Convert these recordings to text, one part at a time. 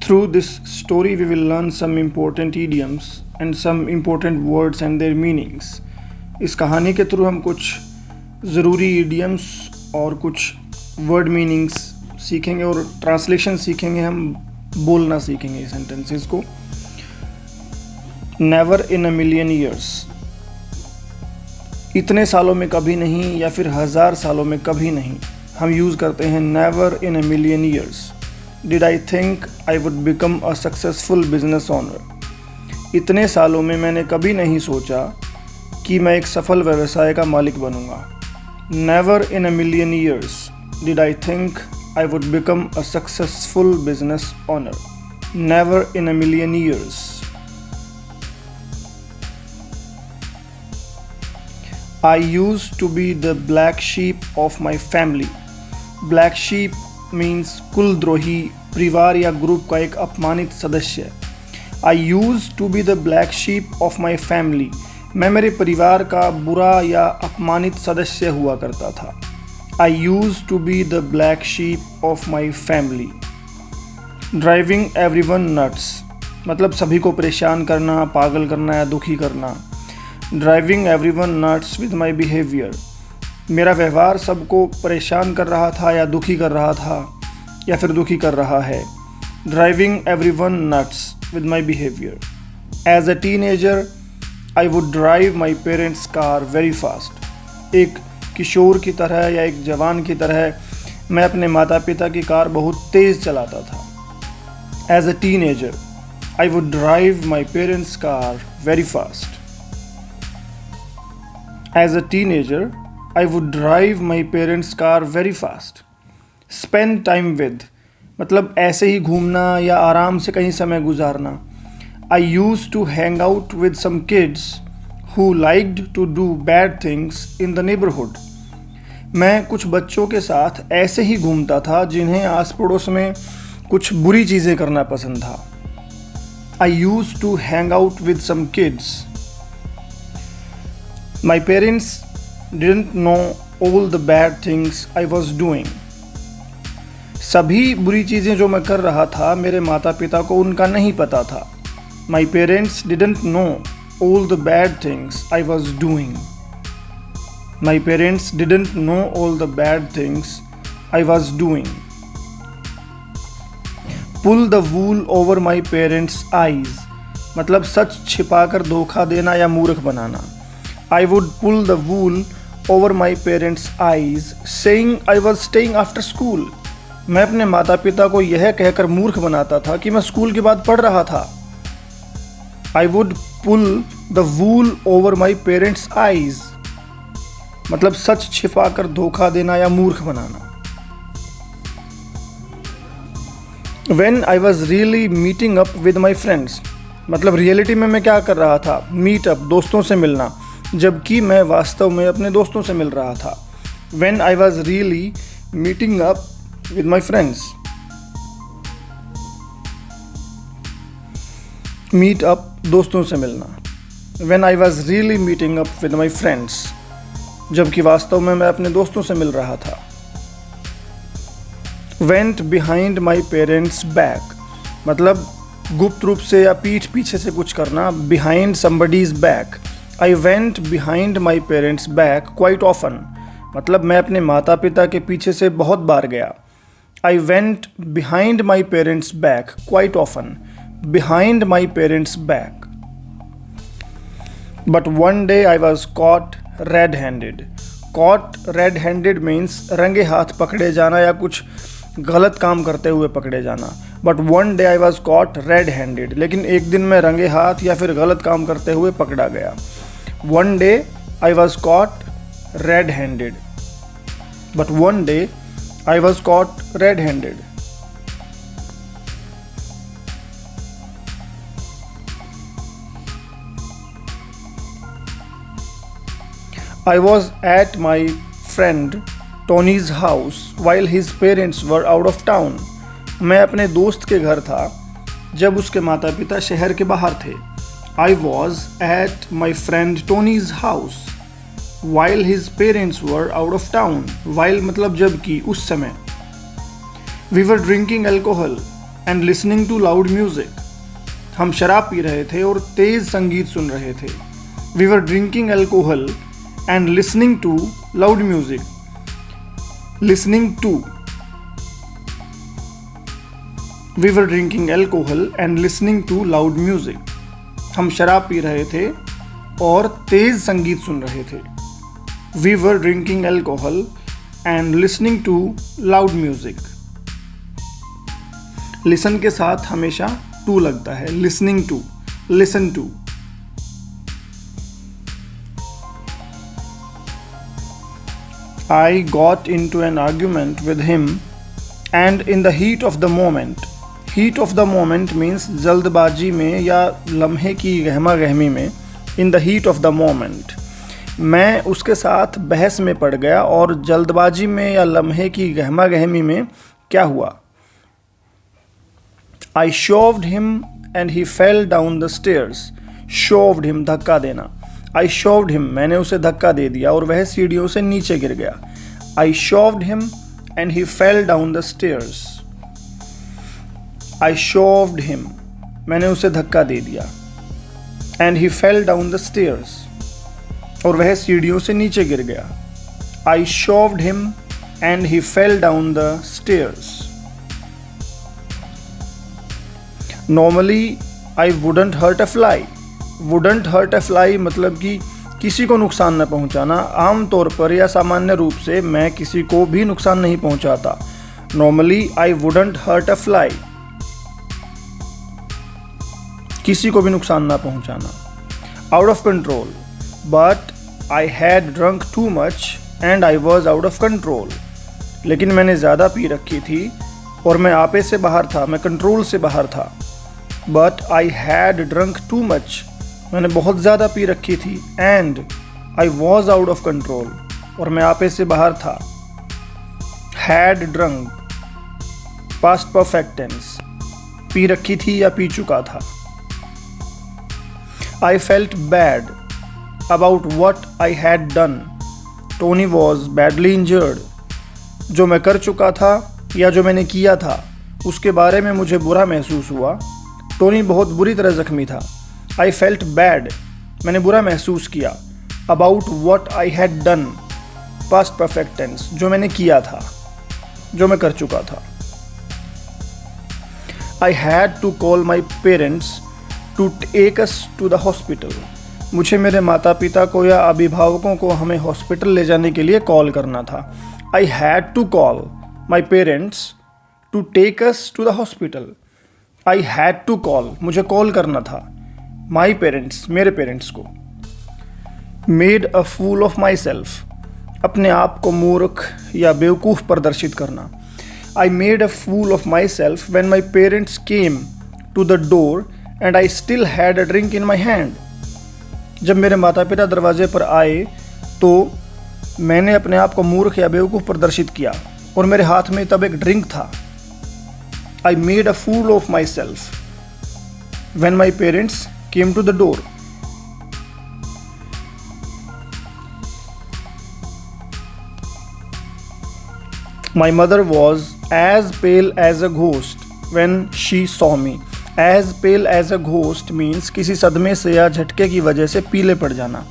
Through this story, we will learn some important idioms and some important words and their meanings. इस कहानी के through हम कुछ ज़रूरी idioms और कुछ word meanings सीखेंगे और ट्रांसलेशन सीखेंगे. हम बोलना सीखेंगे सेंटेंसेस को. Never in a million years, इतने सालों में कभी नहीं या फिर 1000 सालों में कभी नहीं. हम यूज़ करते हैं never in a million years. Did I think I would become a successful business owner, इतने सालों में मैंने कभी नहीं सोचा कि मैं एक सफल व्यवसाय का मालिक बनूंगा. Never in a million years did I think I would become a successful business owner. Never in a million years. I used to be the black sheep of my family. Black sheep means कुलद्रोही, परिवार या group का एक अपमानित सदस्य. I used to be the black sheep of my family. मैं मेरे परिवार का बुरा या अपमानित सदस्य हुआ करता था. I used to be the black sheep of my family. Driving everyone nuts मतलब सभी को परेशान करना, पागल करना या दुखी करना. Driving everyone nuts with my behaviour, मेरा व्यवहार सबको परेशान कर रहा था या दुखी कर रहा था या फिर दुखी कर रहा है. Driving everyone nuts with my behaviour. As a teenager I would drive my parents car very fast. एक किशोर की तरह या एक जवान की तरह मैं अपने माता पिता की कार बहुत तेज़ चलाता था. As a teenager I would drive my parents car very fast. As a teenager, I would drive my parents' car very fast. Spend time with मतलब ऐसे ही घूमना या आराम से कहीं समय गुजारना. I used to hang out with some kids who liked to do bad things in the neighborhood. मैं कुछ बच्चों के साथ ऐसे ही घूमता था जिन्हें आस पड़ोस में कुछ बुरी चीज़ें करना पसंद था. I used to hang out with some kids. My parents didn't know all the bad things I was doing. सभी बुरी चीज़ें जो मैं कर रहा था मेरे माता पिता को उनका नहीं पता था. My parents didn't know all the bad things I was doing. My parents didn't know all the bad things I was doing. Pull the wool over my parents' eyes मतलब सच छिपाकर धोखा देना या मूर्ख बनाना. I would pull the wool over my parents' eyes, saying I was staying after school. मैं अपने माता पिता को यह कहकर मूर्ख बनाता था कि मैं स्कूल के बाद पढ़ रहा था. I would pull the wool over my parents' eyes मतलब सच छिपाकर धोखा देना या मूर्ख बनाना. When I was really meeting up with my friends मतलब रियलिटी में मैं क्या कर रहा था. मीट अप दोस्तों से मिलना, जबकि मैं वास्तव में अपने दोस्तों से मिल रहा था. When I was really meeting up with my friends. Meet up दोस्तों से मिलना. When I was really meeting up with my friends. जबकि वास्तव में मैं अपने दोस्तों से मिल रहा था. Went behind my parents' back मतलब गुप्त रूप से या पीठ पीछे से कुछ करना. Behind somebody's back. I went behind my parents' back quite often मतलब मैं अपने माता पिता के पीछे से बहुत बार गया. I went behind my parents' back quite often. Behind my parents' back. But one day I was caught red-handed. Caught red-handed means रंगे हाथ पकड़े जाना या कुछ गलत काम करते हुए पकड़े जाना. But one day I was caught red-handed लेकिन एक दिन मैं रंगे हाथ या फिर गलत काम करते हुए पकड़ा गया. One day I was caught red-handed. But one day I was caught red-handed. I was at my friend Tony's house while his parents were out of town. मैं अपने दोस्त के घर था जब उसके माता पिता शहर के बाहर थे. I was at my friend Tony's house while his parents were out of town. While मतलब जबकि उस समय. We were drinking alcohol and listening to loud music. हम शराब पी रहे थे और तेज संगीत सुन रहे थे. We were drinking alcohol and listening to loud music. Listening to. We were drinking alcohol and listening to loud music. हम शराब पी रहे थे और तेज संगीत सुन रहे थे. We were drinking alcohol and listening to loud music. Listen के साथ हमेशा to लगता है. Listening to, listen to. I got into an argument with him and in the heat of the moment. Heat of the moment means जल्दबाजी में या लम्हे की गहमा गहमी में. In the heat of the moment. मैं उसके साथ बहस में पड़ गया और जल्दबाजी में या लम्हे की गहमा गहमी में क्या हुआ? I shoved him and he fell down the stairs. Shoved him धक्का देना. I shoved him मैंने उसे धक्का दे दिया और वह सीढ़ियों से नीचे गिर गया. I shoved him and he fell down the stairs. I shoved him मैंने उसे धक्का दे दिया. And he fell down the stairs. और वह सीढ़ियों से नीचे गिर गया. I shoved him and he fell down the stairs. Normally I wouldn't hurt a fly. Wouldn't hurt a fly मतलब कि किसी को नुकसान न पहुंचाना. आमतौर पर या सामान्य रूप से मैं किसी को भी नुकसान नहीं पहुंचाता. Normally I wouldn't hurt a fly. किसी को भी नुकसान ना पहुंचाना. Out of control. But I had drunk too much and I was out of control. लेकिन मैंने ज़्यादा पी रखी थी और मैं आपे से बाहर था, मैं कंट्रोल से बाहर था. But I had drunk too much. मैंने बहुत ज़्यादा पी रखी थी. And I was out of control. और मैं आपे से बाहर था. Had drunk. Past perfect tense. P रखी थी या पी चुका था. I felt bad about what I had done. Tony was badly injured. जो मैं कर चुका था या जो मैंने किया था उसके बारे में मुझे बुरा महसूस हुआ. टोनी बहुत बुरी तरह जख्मी था. I felt bad मैंने बुरा महसूस किया. About what I had done. Past perfect tense जो मैंने किया था, जो मैं कर चुका था. I had to call my parents to take us to the hospital. मुझे मेरे माता पिता को या अभिभावकों को हमें हॉस्पिटल ले जाने के लिए कॉल करना था. I had to call my parents to take us to the hospital. I had to call मुझे कॉल करना था. My parents मेरे पेरेंट्स को. Made a fool of myself अपने आप को मूर्ख या बेवकूफ़ प्रदर्शित करना. I made a fool of myself when my parents came to the door and I still had a drink in my hand. जब मेरे माता पिता दरवाजे पर आए तो मैंने अपने आप को मूर्ख या बेवकूफ़ प्रदर्शित किया और मेरे हाथ में तब एक ड्रिंक था. I made a fool of myself when my parents came to the door. My mother was as pale as a ghost when she saw me. As pale as a ghost means किसी सदमे से या झटके की वजह से पीले पड़ जाना.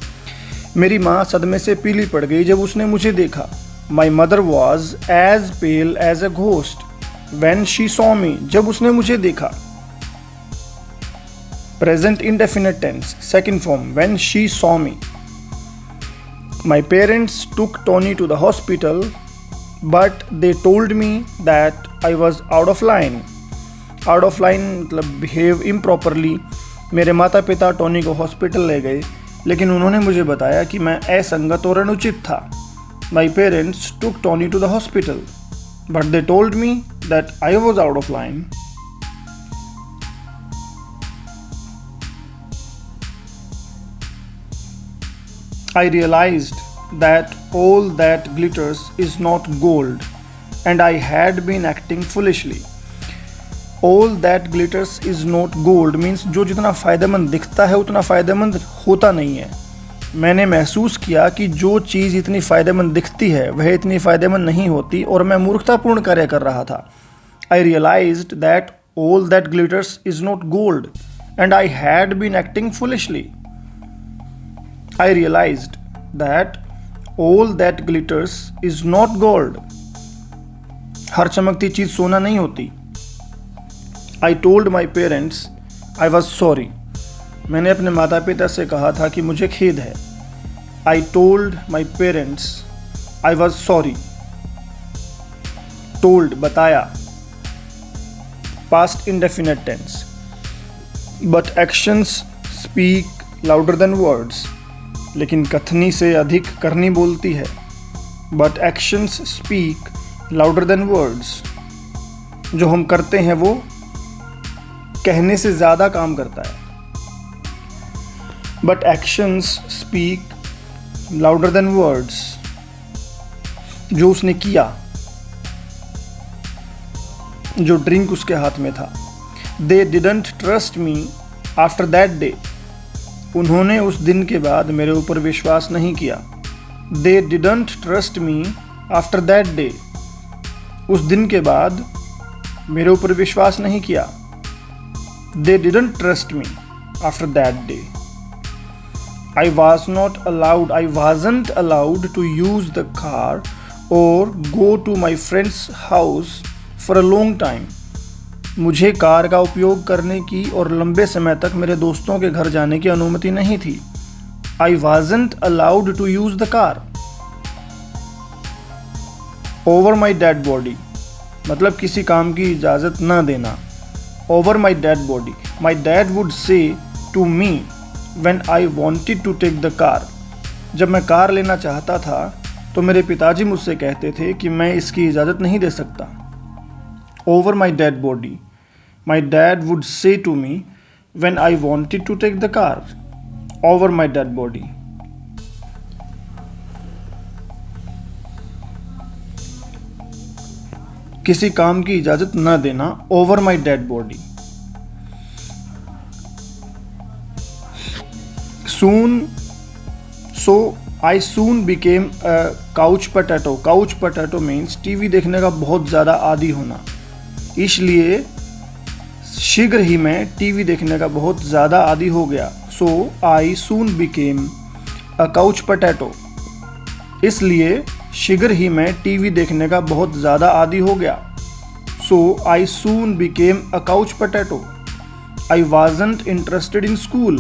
मेरी माँ सदमे से पीली पड़ गई जब उसने मुझे देखा. My mother was as pale as a ghost when she saw me. जब उसने मुझे देखा. Present indefinite tense, second form, when she saw me. My parents took Tony to the hospital, but they told me that I was out of line. Out of line मतलब behave improperly. मेरे माता पिता Tony को hospital ले गए लेकिन उन्होंने मुझे बताया कि मैं असंगत और अनुचित था. My parents took Tony to the hospital, but they told me that I was out of line. I realized that all that glitters is not gold, and I had been acting foolishly. All that glitters is not gold means जो जितना फ़ायदेमंद दिखता है उतना फ़ायदेमंद होता नहीं है. मैंने महसूस किया कि जो चीज़ इतनी फ़ायदेमंद दिखती है वह इतनी फ़ायदेमंद नहीं होती और मैं मूर्खतापूर्ण कार्य कर रहा था. I realized that all that glitters is not gold, and I had been acting foolishly. I realized that all that glitters is not gold. हर चमकती चीज सोना नहीं होती. I told my parents I was sorry. मैंने अपने माता पिता से कहा था कि मुझे खेद है. I told my parents I was sorry. Told बताया. Past indefinite tense. But actions speak louder than words. लेकिन कथनी से अधिक करनी बोलती है. But actions speak louder than words. जो हम करते हैं वो कहने से ज़्यादा काम करता है. But actions speak louder than words. जो उसने किया, जो ड्रिंक उसके हाथ में था. They didn't trust me after that day. उन्होंने उस दिन के बाद मेरे ऊपर विश्वास नहीं किया. They didn't trust me after that day. उस दिन के बाद मेरे ऊपर विश्वास नहीं किया. They didn't trust me after that day. I wasn't allowed to use the car or go to my friend's house for a long time. मुझे कार का उपयोग करने की और लंबे समय तक मेरे दोस्तों के घर जाने की अनुमति नहीं थी. I wasn't allowed to use the car. Over my dead body मतलब किसी काम की इजाज़त ना देना. Over my dead body. My dad would say to me when I wanted to take the car. जब मैं कार लेना चाहता था तो मेरे पिताजी मुझसे कहते थे कि मैं इसकी इजाज़त नहीं दे सकता. Over my dead body. My dad would say to me when I wanted to take the car. Over my dead body. किसी काम की इजाज़त न देना. Over my dead body. I soon became a couch potato. Couch potato means TV देखने का बहुत ज़्यादा आदी होना. इसलिए शीघ्र ही मैं टीवी देखने का बहुत ज़्यादा आदी हो गया. So I soon became a couch potato. इसलिए शीघ्र ही मैं टीवी देखने का बहुत ज़्यादा आदी हो गया. So I soon became a couch potato. I wasn't interested in school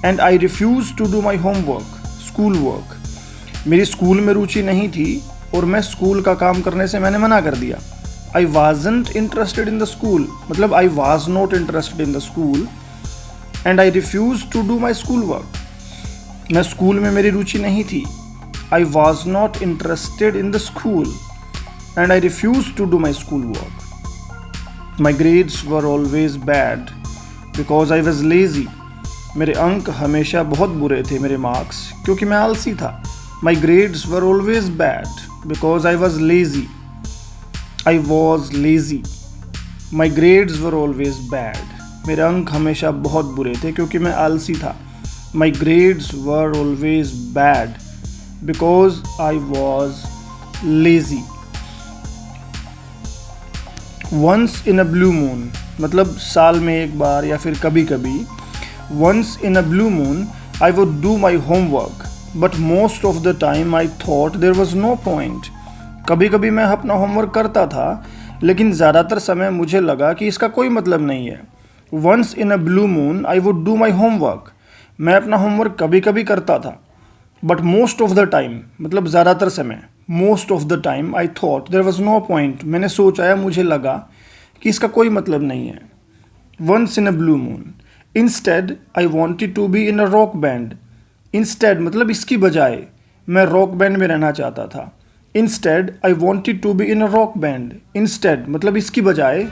and I refused to do my homework. School work. मेरी स्कूल में रुचि नहीं थी और मैं स्कूल का काम करने से मैंने मना कर दिया. I wasn't interested in the school मतलब I was not interested in the school and I refused to do my school work. मैं स्कूल में मेरी रुचि नहीं थी. I was not interested in the school and I refused to do my school work. My grades were always bad because I was lazy. मेरे अंक हमेशा बहुत बुरे थे, मेरे मार्क्स, क्योंकि मैं आलसी था. My grades were always bad because I was lazy. I was lazy. My grades were always bad. मेरे अंक हमेशा बहुत बुरे थे क्योंकि मैं आलसी था. My grades were always bad because I was lazy. Once in a blue moon मतलब साल में एक बार या फिर कभी कभी. Once in a blue moon I would do my homework but most of the time I thought there was no point. कभी कभी मैं अपना होमवर्क करता था लेकिन ज़्यादातर समय मुझे लगा कि इसका कोई मतलब नहीं है. Once in a blue moon I would do my homework. मैं अपना होमवर्क कभी कभी करता था. But most of the time मतलब ज़्यादातर समय. Most of the time I thought there was no point. मैंने सोचा या मुझे लगा कि इसका कोई मतलब नहीं है. Once in a blue moon. Instead I wanted to be in a rock band. Instead मतलब इसकी बजाय मैं रॉक बैंड में रहना चाहता था. Instead, I wanted to be in a rock band. Instead, मतलब इसकी बजाय